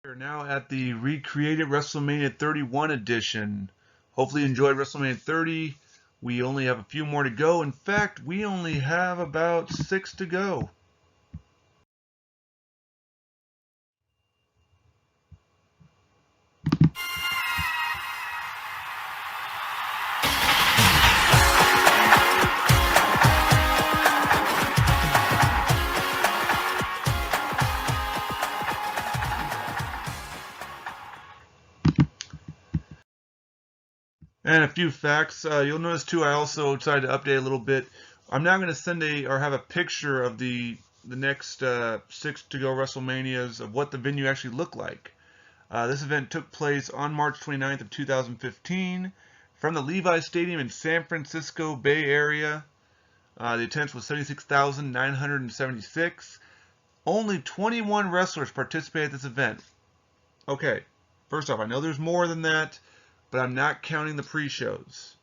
We're now at the recreated WrestleMania 31 edition. Hopefully you enjoyed WrestleMania 30. We only have a few more to go. In fact, we only have about 6 to go. And a few facts. You'll notice too, I also decided to update a little bit. I'm now going to send or have a picture of the next 6 to go WrestleManias of what the venue actually looked like. This event took place on March 29th of 2015 from the Levi Stadium in San Francisco Bay Area. The attendance was 76,976. Only 21 wrestlers participated at this event. Okay, first off, I know there's more than that, but I'm not counting the pre-shows.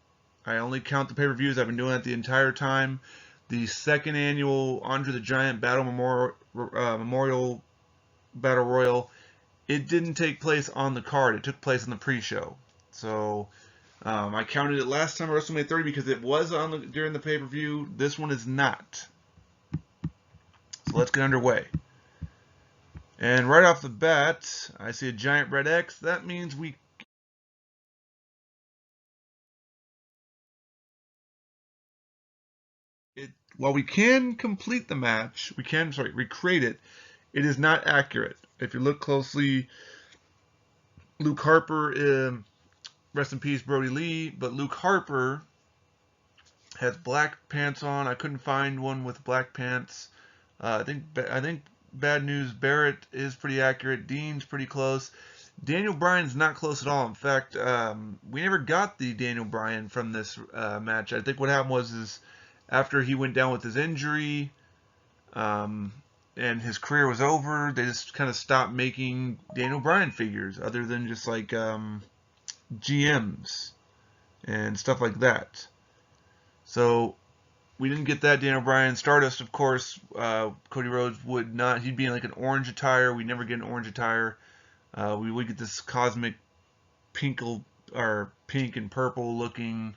I only count the pay-per-views. I've been doing that the entire time. The second annual Andre the Giant Battle Memorial Battle Royal, it didn't take place on the card. It took place on the pre-show. So I counted it last time at WrestleMania 30 because it was on during the pay-per-view. This one is not. So let's get underway. And right off the bat, I see a giant red X. That means while we can complete the match, we can recreate it. It is not accurate. If you look closely, Luke Harper, rest in peace, Brody Lee, but Luke Harper has black pants on. I couldn't find one with black pants. I think Bad News Barrett is pretty accurate. Dean's pretty close. Daniel Bryan's not close at all. In fact, we never got the Daniel Bryan from this match. I think what happened was after he went down with his injury, and his career was over, they just kind of stopped making Daniel Bryan figures, other than just like GMs and stuff like that. So we didn't get that Daniel Bryan. Stardust, of course, Cody Rhodes would not. He'd be in like an orange attire. We never get an orange attire. We would get this cosmic pink and purple looking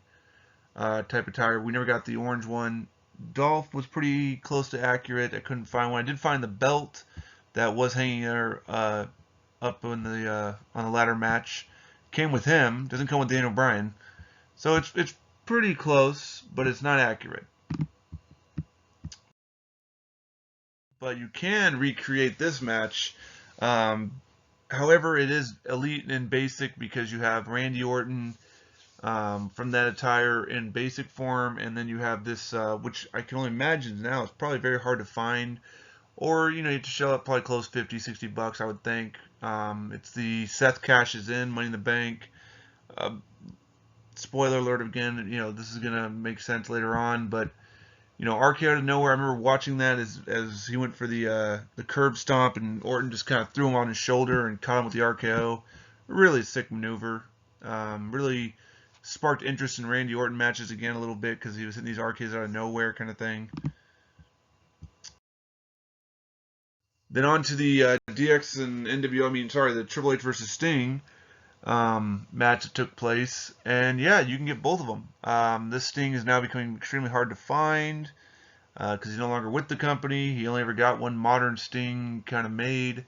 type attire. We never got the orange one. Dolph was pretty close to accurate. I couldn't find one. I did find the belt that was hanging there up on the ladder match. Came with him. Doesn't come with Daniel Bryan. So it's pretty close, but it's not accurate. But you can recreate this match. However, it is elite and basic because you have Randy Orton from that attire in basic form, and then you have this, which I can only imagine now it's probably very hard to find, or you have to shell out probably close 50, 60 bucks, I would think. It's the Seth cashes in Money in the Bank. Spoiler alert again, this is gonna make sense later on, but RKO out of nowhere. I remember watching that as he went for the curb stomp, and Orton just kind of threw him on his shoulder and caught him with the RKO. Really sick maneuver. Really sparked interest in Randy Orton matches again a little bit because he was hitting these RKOs out of nowhere kind of thing. Then on to the DX and NWO. The Triple H versus Sting match that took place, and yeah, you can get both of them. This Sting is now becoming extremely hard to find because he's no longer with the company. He only ever got one modern Sting kind of made.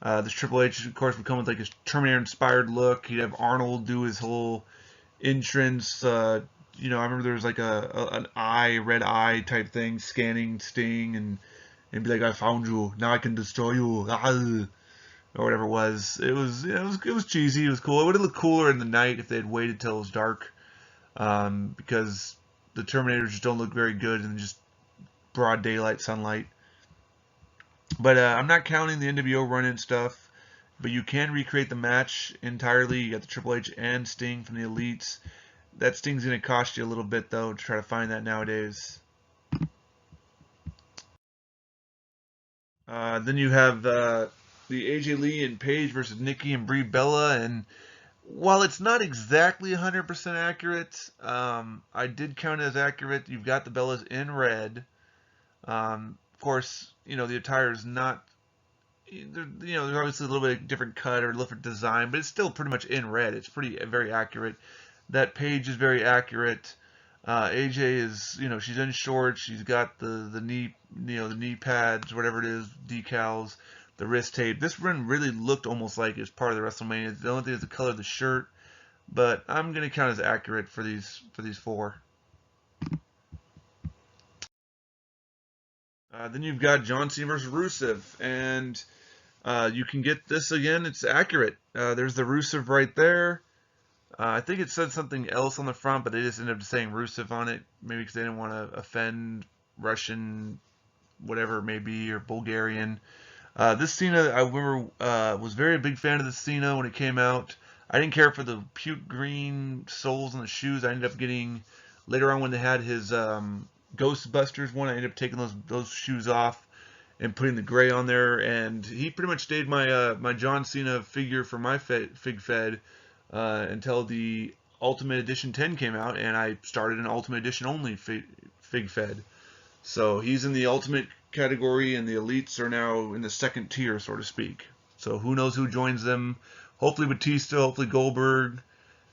This Triple H, of course, would come with like his Terminator-inspired look. He'd have Arnold do his whole entrance. I remember there was like an red eye type thing scanning Sting, and be like, "I found you. Now I can destroy you." Or whatever it was. It was cheesy. It was cool. It would have looked cooler in the night if they had waited till it was dark, because the Terminators just don't look very good in just broad daylight sunlight. But I'm not counting the NWO run-in stuff. But you can recreate the match entirely. You got the Triple H and Sting from the Elites. That Sting's going to cost you a little bit, though, to try to find that nowadays. Then you have the AJ Lee and Paige versus Nikki and Brie Bella. And while it's not exactly 100% accurate, I did count it as accurate. You've got the Bellas in red. Of course, the attire is not there's obviously a little bit of different cut or different design, but it's still pretty much in red. It's very accurate. That page is very accurate. AJ is, she's in shorts. She's got the knee, the knee pads, whatever it is, decals, the wrist tape. This run really looked almost like it's part of the WrestleMania. The only thing is the color of the shirt, but I'm gonna count as accurate for these four. Then you've got John Cena versus Rusev, and you can get this again. It's accurate. There's the Rusev right there. I think it said something else on the front, but they just ended up saying Rusev on it, maybe because they didn't want to offend Russian, whatever it may be, or Bulgarian. This Cena, I remember, was very big fan of the Cena when it came out. I didn't care for the puke green soles on the shoes. I ended up getting, later on when they had his Ghostbusters one, I ended up taking those shoes off and putting the gray on there, and he pretty much stayed my my John Cena figure for my Fig Fed until the Ultimate Edition 10 came out, and I started an Ultimate Edition only Fig Fed. So he's in the Ultimate category, and the Elites are now in the second tier, so to speak. So who knows who joins them? Hopefully Batista, hopefully Goldberg,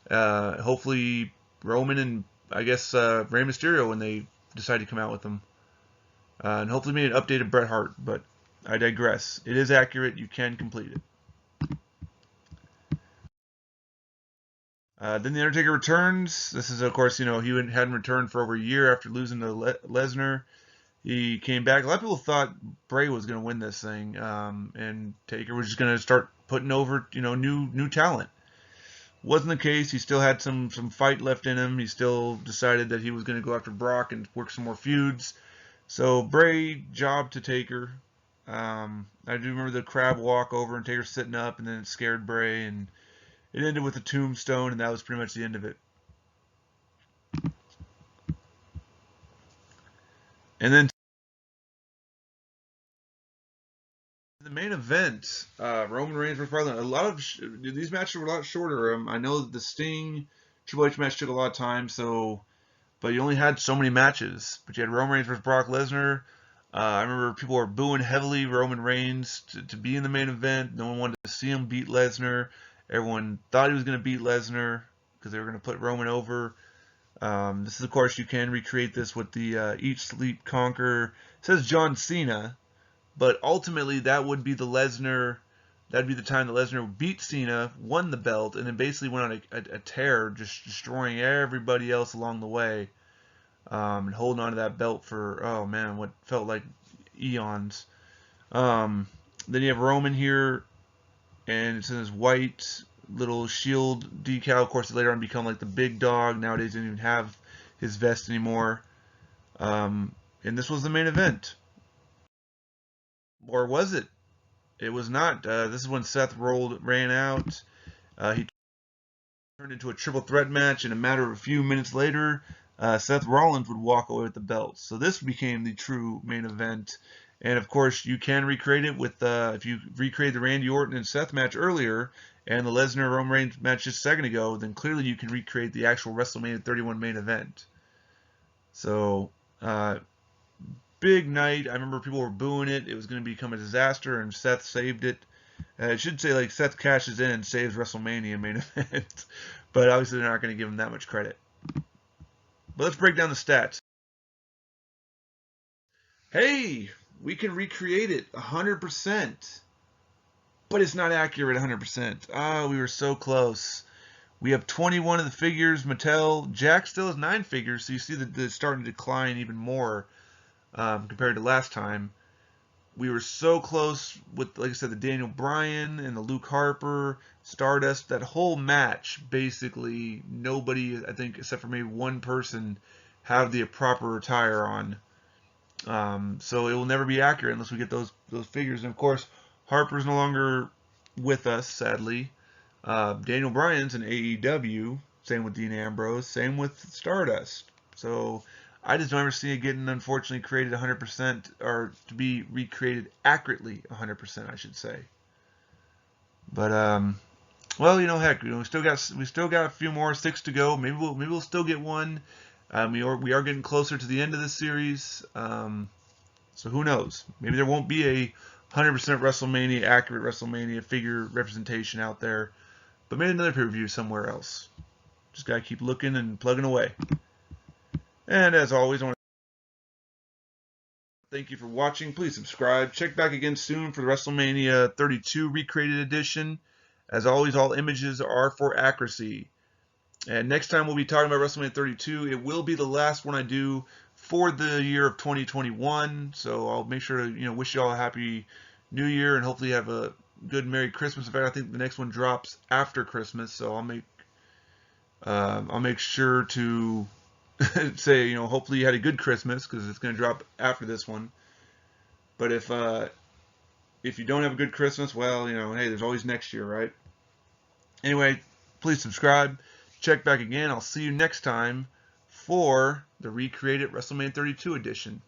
hopefully Roman, and I guess Rey Mysterio when they decide to come out with them. And hopefully maybe an updated Bret Hart, but I digress. It is accurate. You can complete it. Then The Undertaker returns. This is, of course, he hadn't returned for over a year after losing to Lesnar. He came back. A lot of people thought Bray was going to win this thing, and Taker was just going to start putting over, new talent. Wasn't the case. He still had some fight left in him. He still decided that he was going to go after Brock and work some more feuds. So Bray jobbed to Taker. I do remember the crab walk over and Taker sitting up, and then it scared Bray, and it ended with a tombstone, and that was pretty much the end of it. And then the main event, Roman Reigns versus Brock Lesnar. A lot of these matches were a lot shorter. I know the Sting Triple H match took a lot of time, but you only had so many matches. But you had Roman Reigns versus Brock Lesnar. I remember people were booing heavily Roman Reigns to be in the main event. No one wanted to see him beat Lesnar. Everyone thought he was going to beat Lesnar because they were going to put Roman over. This is, of course, you can recreate this with the Eat, Sleep, Conquer. It says John Cena, but ultimately that would be the Lesnar. That'd be the time that Lesnar beat Cena, won the belt, and then basically went on a tear, just destroying everybody else along the way, and holding on to that belt for, oh man, what felt like eons. Then you have Roman here, and it's in his white little shield decal. Of course, later on become like the big dog. Nowadays, he doesn't even have his vest anymore. And this was the main event. Or was it? It was not. This is when Seth ran out. He turned into a triple threat match. In a matter of a few minutes later, Seth Rollins would walk away with the belt. So this became the true main event. And of course, you can recreate it with if you recreate the Randy Orton and Seth match earlier and the Lesnar Roman Reigns match just a second ago, then clearly you can recreate the actual WrestleMania 31 main event. So, big night. I remember people were booing it. It was going to become a disaster, and Seth saved it. It should say like Seth cashes in and saves WrestleMania main event, but obviously they're not going to give him that much credit. But let's break down the stats. Hey, we can recreate it 100%, but it's not accurate 100%. Ah, we were so close. We have 21 of the figures. Mattel, Jack still has 9 figures, so you see that it's starting to decline even more compared to last time. We were so close with, like I said, the Daniel Bryan and the Luke Harper, Stardust. That whole match, basically, nobody, I think, except for maybe one person, have the proper attire on. So it will never be accurate unless we get those figures. And of course, Harper's no longer with us, sadly. Daniel Bryan's in AEW. Same with Dean Ambrose. Same with Stardust. So I just don't ever see it getting, unfortunately, created 100%, or to be recreated accurately 100%, I should say. But well, heck, we still got a few more, 6 to go. Maybe we'll still get one. We are getting closer to the end of the series. So who knows? Maybe there won't be a 100% WrestleMania, accurate WrestleMania figure representation out there. But maybe another pay-per-view somewhere else. Just gotta keep looking and plugging away. And as always, I want to thank you for watching. Please subscribe. Check back again soon for the WrestleMania 32 Recreated Edition. As always, all images are for accuracy. And next time we'll be talking about WrestleMania 32. It will be the last one I do for the year of 2021. So I'll make sure to wish you all a happy New Year and hopefully have a good Merry Christmas. In fact, I think the next one drops after Christmas, so I'll make sure to say hopefully you had a good Christmas because it's going to drop after this one. But if you don't have a good Christmas, well, hey, there's always next year, right? Anyway, please subscribe. Check back again. I'll see you next time for the recreated WrestleMania 32 edition.